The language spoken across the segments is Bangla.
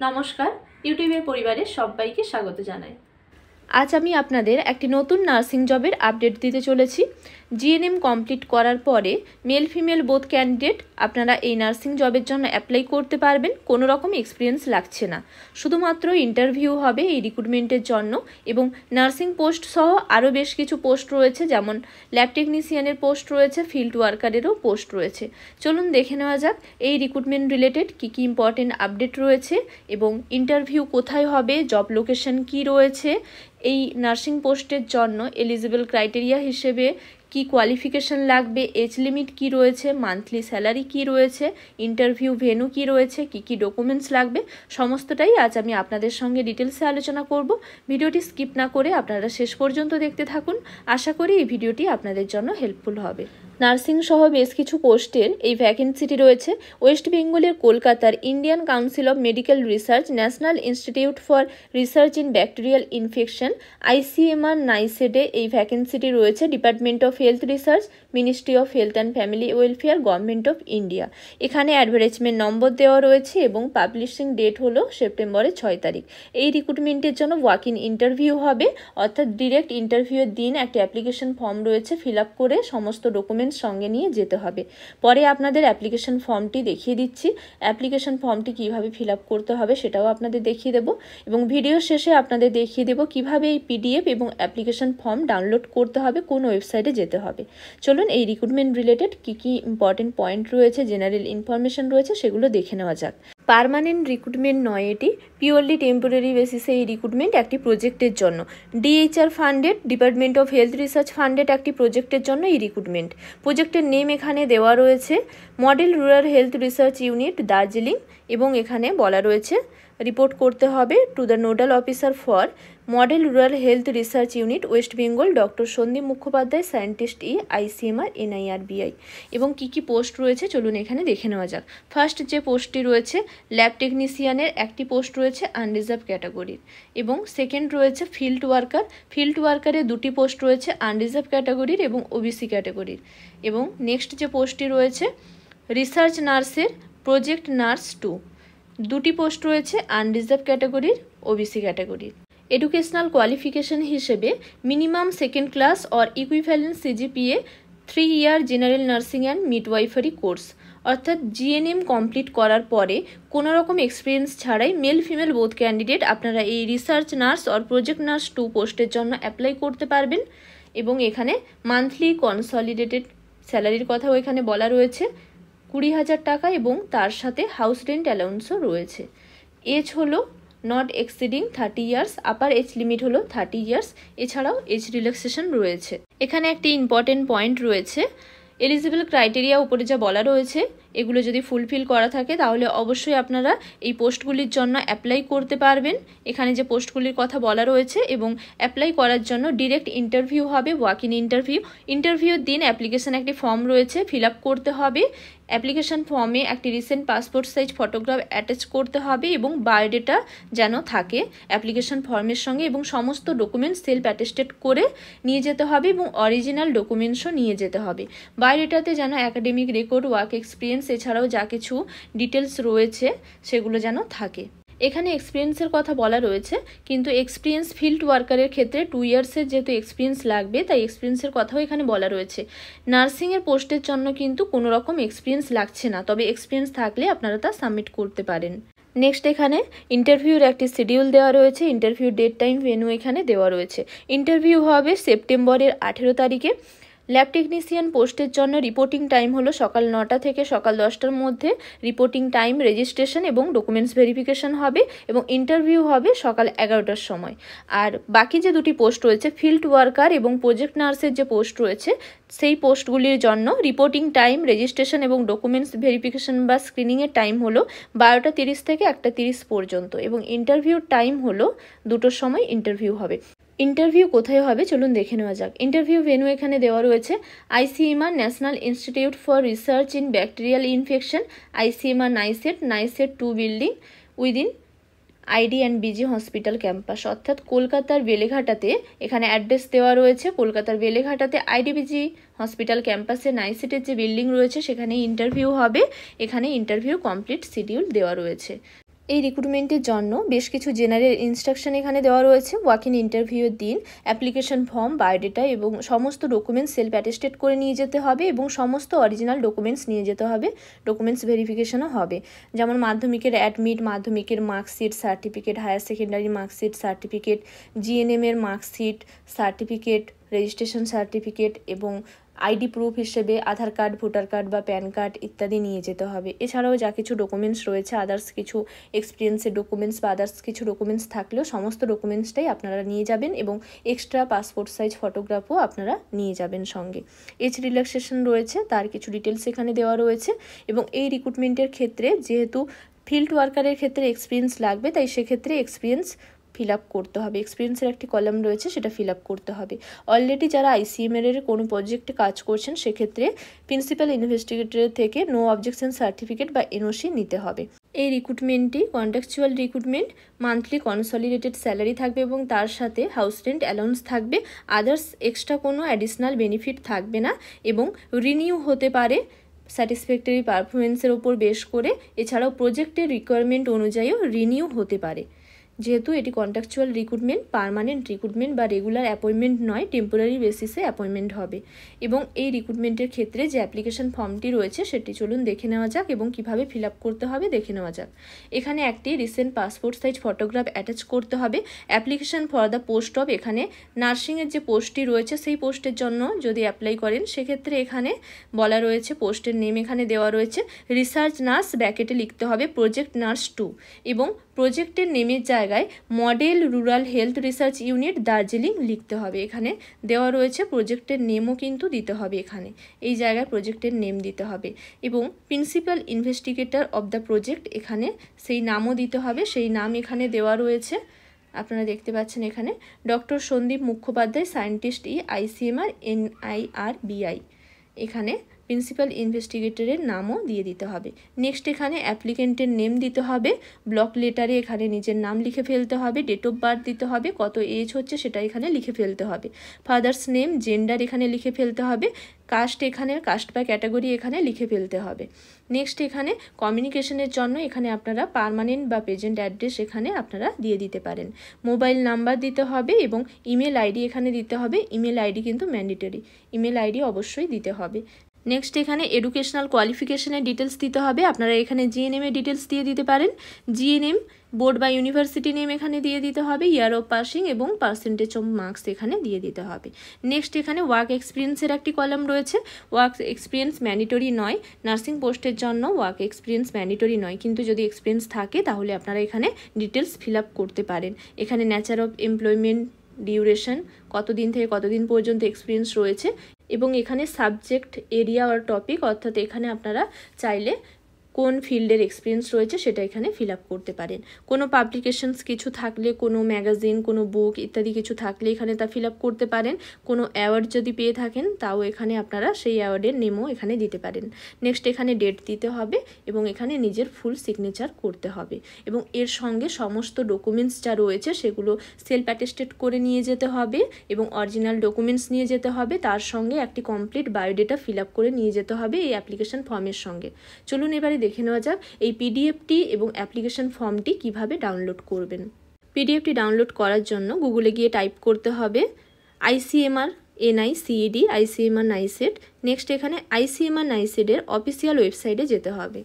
নমস্কার, ইউটিউবের পরিবারে সবাইকে স্বাগত জানাই। আজ আমি আপনাদের একটি নতুন নার্সিং জবের আপডেট দিতে চলেছি। জিএনএম কমপ্লিট করার পরে মেল ফিমেল বোথ ক্যান্ডিডেট আপনারা এই নার্সিং জবের জন্য অ্যাপ্লাই করতে পারবেন। কোনো রকম এক্সপিরিয়েন্স লাগছে না, শুধুমাত্র ইন্টারভিউ হবে এই রিক্রুটমেন্টের জন্য। এবং নার্সিং পোস্ট সহ আরও বেশ কিছু পোস্ট রয়েছে, যেমন ল্যাব টেকনিশিয়ানের পোস্ট রয়েছে, ফিল্ড ওয়ার্কারেরও পোস্ট রয়েছে। চলুন দেখে নেওয়া যাক এই রিক্রুটমেন্ট রিলেটেড কী কী ইম্পর্টেন্ট আপডেট রয়েছে এবং ইন্টারভিউ কোথায় হবে, জব লোকেশন কী রয়েছে, এই নার্সিং পোস্টের জন্য এলিজিবল ক্রাইটেরিয়া হিসেবে কি কোয়ালিফিকেশন লাগবে, এজ লিমিট কি রয়েছে, মান্থলি স্যালারি কি রয়েছে, ইন্টারভিউ ভেন্যু কি রয়েছে, কি কি ডকুমেন্টস লাগবে, সমস্তটাই আজ আমি আপনাদের সঙ্গে ডিটেলসে আলোচনা করব। ভিডিওটি স্কিপ না করে আপনারা শেষ পর্যন্ত দেখতে থাকুন। আশা করি এই ভিডিওটি আপনাদের জন্য হেল্পফুল হবে। নার্সিং সহ বেশ কিছু পোস্টের এই ভ্যাকেন্সিটি রয়েছে ওয়েস্ট বেঙ্গলের কলকাতার Indian council of medical research, national institute for research in bacterial infection, ICMR নাইসেডে এই ভ্যাকেন্সিটি রয়েছে। Department of health research, ministry of health and family welfare, government of India. এখানে অ্যাডভার্টাইজমেন্ট নম্বর দেওয়া রয়েছে এবং পাবলিশিং ডেট হলো সেপ্টেম্বরের 6 তারিখ। এই রিক্রুটমেন্টের জন্য ওয়াক ইন ইন্টারভিউ হবে, অর্থাৎ ডিরেক্ট ইন্টারভিউয়ের দিন একটা অ্যাপ্লিকেশন ফর্ম রয়েছে, ফিল আপ করে সমস্ত ডকুমেন্টস সঙ্গে নিয়ে যেতে হবে। পরে আপনাদের অ্যাপ্লিকেশন ফর্মটি দেখিয়ে দিচ্ছি। অ্যাপ্লিকেশন ফর্মটি কিভাবে ফিল আপ করতে হবে সেটাও আপনাদের দেখিয়ে দেবো এবং ভিডিও শেষে আপনাদের দেখিয়ে দেবো কিভাবে এই PDF এবং অ্যাপ্লিকেশন ফর্ম ডাউনলোড করতে হবে, কোন ওয়েবসাইটে যেতে হবে। চলুন এই রিক্রুটমেন্ট রিলেটেড কী কী ইম্পর্টেন্ট পয়েন্ট রয়েছে, জেনারেল ইনফরমেশন রয়েছে, সেগুলো দেখে নেওয়া যাক। পার্মানেন্ট রিক্রুটমেন্ট নয়, এটি পিওরলি টেম্পোরারি বেসিসে এই রিক্রুটমেন্ট একটি প্রজেক্টের জন্য। DHR funded, department of health research funded একটি প্রজেক্টের জন্য এই রিক্রুটমেন্ট। প্রজেক্টের নেম এখানে দেওয়া রয়েছে model rural health research unit, Darjeeling, এবং এখানে বলা রয়েছে রিপোর্ট করতে হবে to the nodal officer for model rural health research unit, West Bengal, doctor Sandip Mukhopadhyay, scientist, ICMR NIRBI। এবং কি কি পোস্ট রয়েছে চলুন এখানে দেখে নেওয়া যাক। ফার্স্ট যে পোস্টটি রয়েছে ল্যাব টেকনিশিয়ানের একটি পোস্ট রয়েছে আনরিজার্ভ ক্যাটাগরির, এবং সেকেন্ড রয়েছে ফিল্ড ওয়ার্কার। ফিল্ড ওয়ার্কারের দুটি পোস্ট রয়েছে আনরিজার্ভ ক্যাটাগরির এবং OBC ক্যাটাগরির। এবং নেক্সট যে পোস্টটি রয়েছে রিসার্চ নার্সের প্রজেক্ট নার্স 2, দুটি পোস্ট রয়েছে আনরিজার্ভ ক্যাটাগরির, OBC ক্যাটাগরির। এডুকেশনাল কোয়ালিফিকেশন হিসেবে minimum second class or equivalent CGPA 3 year general nursing and midwifery course, অর্থাৎ GNM কমপ্লিট করার পরে কোনো রকম এক্সপিরিয়েন্স ছাড়াই মেল ফিমেল বোথ ক্যান্ডিডেট আপনারা এই research nurse or project nurse 2 পোস্টের জন্য অ্যাপ্লাই করতে পারবেন। এবং এখানে মান্থলি কনসলিডেটেড স্যালারির কথাও এখানে বলা রয়েছে 20,000 টাকা, এবং তার সাথে হাউস রেন্ট অ্যালাউন্সও রয়েছে। এজ হলো not exceeding 30 years, upper age limit হলো 30 ইয়ার্স, এছাড়াও এজ রিল্যাক্সেশন রয়েছে। এখানে একটি ইম্পর্টেন্ট পয়েন্ট রয়েছে, এলিজিবল ক্রাইটেরিয়া উপরে যা বলা রয়েছে এগুলো যদি ফুলফিল করা থাকে তাহলে অবশ্যই আপনারা এই পোস্টগুলির জন্য অ্যাপ্লাই করতে পারবেন। এখানে যে পোস্টগুলির কথা বলা রয়েছে, এবং অ্যাপ্লাই করার জন্য ডিরেক্ট ইন্টারভিউ হবে, ওয়াক ইন ইন্টারভিউ। ইন্টারভিউর দিন অ্যাপ্লিকেশন একটি ফর্ম রয়েছে, ফিল আপ করতে হবে। অ্যাপ্লিকেশন ফর্মে একটি recent passport size photograph attach করতে হবে এবং বায়োডেটা যেন থাকে অ্যাপ্লিকেশন ফর্মের সঙ্গে, এবং সমস্ত ডকুমেন্টস সেলফ অ্যাটেস্টেড করে নিয়ে যেতে হবে এবং অরিজিনাল ডকুমেন্টসও নিয়ে যেতে হবে। বায়োডেটাতে যেন একাডেমিক রেকর্ড, ওয়ার্ক এক্সপিরিয়েন্স, এছাড়াও যা কিছু ডিটেলস রয়েছে সেগুলো যেন থাকে। এখানে এক্সপিরিয়েন্সের কথা বলা রয়েছে, কিন্তু এক্সপিরিয়েন্স ফিল্ড ওয়ার্কারের ক্ষেত্রে 2 ইয়ার্সের যেহেতু এক্সপিরিয়েন্স লাগবে, তাই এক্সপিরিয়েন্সের কথাও এখানে বলা রয়েছে। নার্সিংয়ের পোস্টের জন্য কিন্তু কোনো রকম এক্সপিরিয়েন্স লাগছে না, তবে এক্সপিরিয়েন্স থাকলে আপনারা তা সাবমিট করতে পারেন। নেক্সট এখানে ইন্টারভিউর একটি শিডিউল দেওয়া রয়েছে, ইন্টারভিউ ডেট, টাইম, ভেন্যু এখানে দেওয়া রয়েছে। ইন্টারভিউ হবে সেপ্টেম্বরের 18 তারিখে। ল্যাব টেকনিশিয়ান পোস্টের জন্য রিপোর্টিং টাইম হলো সকাল 9টা থেকে সকাল 10টার মধ্যে। রিপোর্টিং টাইম, রেজিস্ট্রেশন এবং ডকুমেন্টস ভেরিফিকেশন হবে, এবং ইন্টারভিউ হবে সকাল 11টার সময়। আর বাকি যে দুটি পোস্ট রয়েছে ফিল্ড ওয়ার্কার এবং প্রজেক্ট নার্সের যে পোস্ট রয়েছে সেই পোস্টগুলির জন্য রিপোর্টিং টাইম, রেজিস্ট্রেশন এবং ডকুমেন্টস ভেরিফিকেশন বা স্ক্রিনিংয়ের টাইম হলো 12টা 30 থেকে 1টা 30 পর্যন্ত, এবং ইন্টারভিউর টাইম হলো 2টোর সময় ইন্টারভিউ হবে। ইন্টারভিউ কোথায় হবে চলুন দেখে নেওয়া যাক। ইন্টারভিউ ভেন্যু এখানে দেওয়া রয়েছে ICMR national institute for research in bacterial infection, ICMR নাইসেট 2 building within ID&BG hospital campus, অর্থাৎ কলকাতার বেলেঘাটাতে এখানে অ্যাড্রেস দেওয়া রয়েছে। কলকাতার বেলেঘাটাতে ID&BG হসপিটাল ক্যাম্পাসে নাইসেটের যে বিল্ডিং রয়েছে সেখানে ইন্টারভিউ হবে। এখানে ইন্টারভিউ কমপ্লিট শিডিউল দেওয়া রয়েছে। এই রিক্রুটমেন্টের জন্য বেশ কিছু জেনারেল ইনস্ট্রাকশন এখানে দেওয়া রয়েছে। ওয়াক ইন ইন্টারভিউয়ের দিন অ্যাপ্লিকেশন ফর্ম, বায়োডেটা এবং সমস্ত ডকুমেন্টস সেলফ অ্যাটেস্টেড করে নিয়ে যেতে হবে এবং সমস্ত অরিজিনাল ডকুমেন্টস নিয়ে যেতে হবে। ডকুমেন্টস ভেরিফিকেশনও হবে, যেমন মাধ্যমিকের অ্যাডমিট, মাধ্যমিকের marksheet, certificate, higher secondary marksheet, certificate, জিএনএমের মার্কশিট, সার্টিফিকেট, রেজিস্ট্রেশন সার্টিফিকেট এবং আইডি প্রুফ হিসেবে আধার কার্ড, ভোটার কার্ড বা প্যান কার্ড ইত্যাদি নিয়ে যেতে হবে। এছাড়াও যা কিছু ডকুমেন্টস রয়েছে, আদার্স কিছু এক্সপিরিয়েন্সের ডকুমেন্টস বা আদার্স কিছু ডকুমেন্টস থাকলেও সমস্ত ডকুমেন্টসটাই আপনারা নিয়ে যাবেন এবং এক্সট্রা পাসপোর্ট সাইজ ফটোগ্রাফও আপনারা নিয়ে যাবেন সঙ্গে। এজ রিল্যাক্সেশন রয়েছে, তার কিছু ডিটেলস এখানে দেওয়া রয়েছে এবং এই রিক্রুটমেন্টের ক্ষেত্রে যেহেতু ফিল্ড ওয়ার্কারের ক্ষেত্রে এক্সপিরিয়েন্স লাগবে, তাই সেক্ষেত্রে এক্সপিরিয়েন্স ফিল আপ করতে হবে। এক্সপিরিয়েন্সের একটি কলাম রয়েছে, সেটা ফিল আপ করতে হবে। অলরেডি যারা আইসিএমআর এর কোনো প্রজেক্টে কাজ করছেন সেক্ষেত্রে প্রিন্সিপাল ইনভেস্টিগেটরের থেকে নো অবজেকশন সার্টিফিকেট বা এনওসি নিতে হবে। এই রিক্রুটমেন্টটি contractual recruitment, monthly consolidated salary থাকবে এবং তার সাথে হাউস রেন্ট অ্যালাউন্স থাকবে। আদার্স এক্সট্রা কোনো অ্যাডিশনাল বেনিফিট থাকবে না এবং রিনিউ হতে পারে স্যাটিসফ্যাক্টরি পারফরমেন্সের ওপর বেস করে। এছাড়াও প্রজেক্টের রিকোয়ারমেন্ট অনুযায়ীও রিনিউ হতে পারে। যেহেতু এটি কন্ট্রাকচুয়াল রিক্রুটমেন্ট, পার্মানেন্ট রিক্রুটমেন্ট বা রেগুলার অ্যাপয়েন্টমেন্ট নয়, টেম্পোরারি বেসিসে অ্যাপয়েন্টমেন্ট হবে। এবং এই রিক্রুটমেন্টের ক্ষেত্রে যে অ্যাপ্লিকেশন ফর্মটি রয়েছে সেটি চলুন দেখে নেওয়া যাক এবং কিভাবে ফিল আপ করতে হবে দেখে নেওয়া যাক। এখানে একটি recent passport size photograph attach করতে হবে। Application for the post of, এখানে নার্সিংয়ের যে পোস্টটি রয়েছে সেই পোস্টের জন্য যদি অ্যাপ্লাই করেন সেক্ষেত্রে এখানে বলা রয়েছে, পোস্টের নেম এখানে দেওয়া রয়েছে রিসার্চ নার্স, ব্র্যাকেটে লিখতে হবে প্রজেক্ট নার্স 2 এবং প্রজেক্টের নেমের জায়গায় model rural health research unit Darjeeling লিখতে হবে। এখানে দেওয়া রয়েছে প্রজেক্টের নেমও কিন্তু দিতে হবে, এখানে এই জায়গায় প্রজেক্টের নেম দিতে হবে এবং principal investigator of the project এখানে সেই নামও দিতে হবে। সেই নাম এখানে দেওয়া রয়েছে, আপনারা দেখতে পাচ্ছেন এখানে doctor Sandip Mukhopadhyay, scientist ICMR NIRBI। এখানে প্রিন্সিপাল ইনভেস্টিগেটরের নামও দিয়ে দিতে হবে। নেক্সট এখানে অ্যাপ্লিকেন্টের নেম দিতে হবে, ব্লক লেটারে এখানে নিজের নাম লিখে ফেলতে হবে, ডেট অফ বার্থ দিতে হবে, কত এজ হচ্ছে সেটা এখানে লিখে ফেলতে হবে, ফাদার্স নেম, জেন্ডার এখানে লিখে ফেলতে হবে, কাস্ট এখানে কাস্ট বা ক্যাটাগরি এখানে লিখে ফেলতে হবে। নেক্সট এখানে কমিউনিকেশনের জন্য এখানে আপনারা পার্মানেন্ট বা প্রেজেন্ট অ্যাড্রেস এখানে আপনারা দিয়ে দিতে পারেন। মোবাইল নাম্বার দিতে হবে এবং ইমেল আইডি এখানে দিতে হবে। ইমেল আইডি কিন্তু ম্যান্ডেটরি, ইমেল আইডি অবশ্যই দিতে হবে। নেক্সট এখানে এডুকেশনাল কোয়ালিফিকেশনের ডিটেলস দিতে হবে। আপনারা এখানে জিএনএমের ডিটেলস দিয়ে দিতে পারেন। জিএনএম বোর্ড বা ইউনিভার্সিটি নেম এখানে দিয়ে দিতে হবে, ইয়ার অফ পাসিং এবং পার্সেন্টেজ অফ মার্কস এখানে দিয়ে দিতে হবে। নেক্সট এখানে ওয়ার্ক এক্সপিরিয়েন্সের একটি কলাম রয়েছে। ওয়ার্ক এক্সপিরিয়েন্স ম্যান্ডেটরি নয়, নার্সিং পোস্টের জন্য ওয়ার্ক এক্সপিরিয়েন্স ম্যান্ডেটরি নয়, কিন্তু যদি এক্সপিরিয়েন্স থাকে তাহলে আপনারা এখানে ডিটেলস ফিল আপ করতে পারেন। এখানে নেচার অফ এমপ্লয়মেন্ট, ডিউরেশন, কতদিন থেকে কতদিন পর্যন্ত এক্সপিরিয়েন্স রয়েছে এবং এখানে সাবজেক্ট এরিয়া আর টপিক, অর্থাৎ এখানে আপনারা চাইলে কোন ফিল্ডের এক্সপিরিয়েন্স রয়েছে সেটা এখানে ফিল আপ করতে পারেন। কোনো পাবলিকেশনস কিছু থাকলে, কোনো ম্যাগাজিন, কোনো বুক ইত্যাদি কিছু থাকলে এখানে তা ফিল আপ করতে পারেন। কোনো অ্যাওয়ার্ড যদি পেয়ে থাকেন তাও এখানে আপনারা সেই অ্যাওয়ার্ডের নেমও এখানে দিতে পারেন। নেক্সট এখানে ডেট দিতে হবে এবং এখানে নিজের ফুল সিগনেচার করতে হবে এবং এর সঙ্গে সমস্ত ডকুমেন্টস যা রয়েছে সেগুলো সেলফ অ্যাটেস্টেড করে নিয়ে যেতে হবে এবং অরিজিনাল ডকুমেন্টস নিয়ে যেতে হবে। তার সঙ্গে একটি কমপ্লিট বায়োডেটা ফিল আপ করে নিয়ে যেতে হবে এই অ্যাপ্লিকেশন ফর্মের সঙ্গে। চলুন এবারে দেখে নেওয়া যাক এই পিডিএফটি এবং অ্যাপ্লিকেশন ফর্মটি কিভাবে ডাউনলোড করবেন। পিডিএফটি ডাউনলোড করার জন্য গুগলে গিয়ে টাইপ করতে হবে ICMR NICED, ICMR NICED। Next এখানে ICMR NICED এর অফিসিয়াল ওয়েবসাইটে যেতে হবে।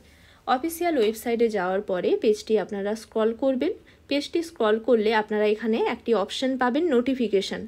অফিসিয়াল ওয়েবসাইটে যাওয়ার পরে পেজটি আপনারা স্ক্রল করবেন। পেজটি স্ক্রল করলে আপনারা এখানে একটি অপশন পাবেন নোটিফিকেশান।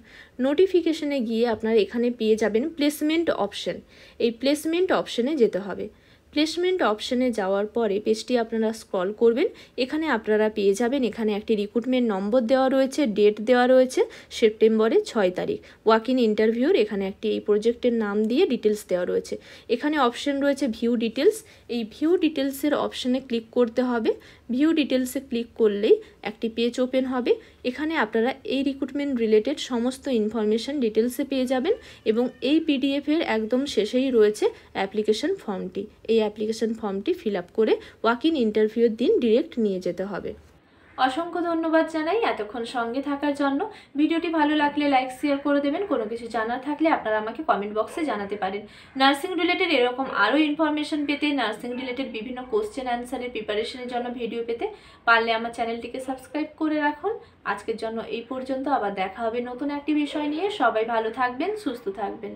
নোটিফিকেশানে গিয়ে আপনারা এখানে পেয়ে যাবেন প্লেসমেন্ট অপশন। এই প্লেসমেন্ট অপশনে যেতে হবে। প্লেসমেন্ট অপশনে যাওয়ার পরে পেজটি আপনারা স্ক্রল করবেন। এখানে আপনারা পেয়ে যাবেন এখানে একটি রিক্রুটমেন্ট নম্বর দেওয়া রয়েছে, ডেট দেওয়া রয়েছে সেপ্টেম্বরের 6 তারিখ। ওয়াক ইন ইন্টারভিউর এখানে একটি এই প্রজেক্টের নাম দিয়ে ডিটেলস দেওয়া রয়েছে। এখানে অপশন রয়েছে ভিউ ডিটেলস। এই ভিউ ডিটেলসের অপশনে ক্লিক করতে হবে। ভিউ ডিটেলসে ক্লিক করলেই একটি পেজ ওপেন হবে। এখানে আপনারা এই রিক্রুটমেন্ট রিলেটেড সমস্ত ইনফরমেশন ডিটেলসে পেয়ে যাবেন এবং এই পিডিএফের একদম শেষেই রয়েছে অ্যাপ্লিকেশন ফর্মটি। এই অ্যাপ্লিকেশন ফর্মটি ফিল আপ করে ওয়াক ইন ইন্টারভিউর দিন ডিরেক্ট নিয়ে যেতে হবে। অসংখ্য ধন্যবাদ জানাই এতক্ষণ সঙ্গে থাকার জন্য। ভিডিওটি ভালো লাগলে লাইক শেয়ার করে দেবেন। কোনো কিছু জানার থাকলে আপনারা আমাকে কমেন্ট বক্সে জানাতে পারেন। নার্সিং রিলেটেড এরকম আরও ইনফরমেশন পেতে, নার্সিং রিলেটেড বিভিন্ন কোশ্চেন অ্যান্সারের প্রিপারেশনের জন্য ভিডিও পেতে পারলে আমার চ্যানেলটিকে সাবস্ক্রাইব করে রাখুন। আজকের জন্য এই পর্যন্ত, আবার দেখা হবে নতুন একটি বিষয় নিয়ে। সবাই ভালো থাকবেন, সুস্থ থাকবেন।